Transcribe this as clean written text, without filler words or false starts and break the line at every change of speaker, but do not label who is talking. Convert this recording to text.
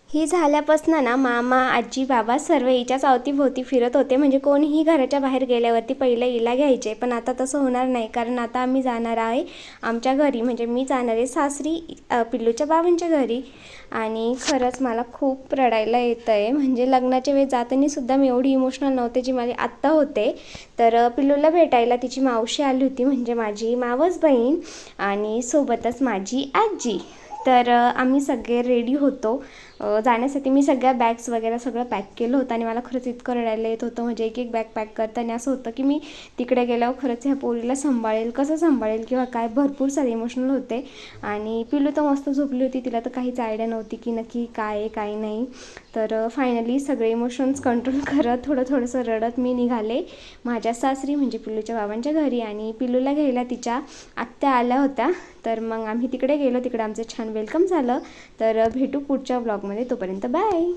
ही झाल्यापासनं ना मामा, आजी, बाबा सर्व हिच्याच अवतीभोवती फिरत होते. म्हणजे कोणीही घराच्या बाहेर गेल्यावरती पहिलं हिला घ्यायचे. पण आता तसं होणार नाही, कारण आता आम्ही जाणार आहे आमच्या घरी. म्हणजे मी जाणार आहे सासरी, पिल्लूच्या बाबांच्या घरी. आणि खरंच मला खूप रडायला येतं आहे. म्हणजे लग्नाच्या वेळेस जातानासुद्धा मी एवढी इमोशनल नव्हते जी माझी आत्ता होते. तर पिल्लूला भेटायला तिची मावशी आली होती, म्हणजे माझी मावस बहीण, आणि सोबतच माझी आजी. तर आम्ही सगळे रेडी होतो जाण्यासाठी. मी सगळ्या बॅग्स वगैरे सगळं पॅक केलं होतं आणि मला खरंच इतकं रडायला येत होतं. म्हणजे एक एक बॅग पॅक करताना असं होतं की मी तिकडे गेल्यावर खरंच ह्या पोरीला सांभाळेल, कसं सांभाळेल किंवा काय, भरपूर सारे इमोशनल होते. आणि पिलू तर मस्त झोपली होती, तिला तर काहीच आयडिया नव्हती की नक्की काय आहे काय नाही. तर फायनली सगळे इमोशन्स कंट्रोल करत थोडंसं रडत मी निघाले माझ्या सासरी, म्हणजे पिल्लूच्या बाबांच्या घरी. आणि पिल्लूला घ्यायला तिच्या आत्या आल्या होत्या. तर मग आम्ही तिकडे गेलो, तिकडे आमचं छान वेलकम झालं. तर भेटू पुढच्या ब्लॉगमध्ये, तोपर्यंत बाय.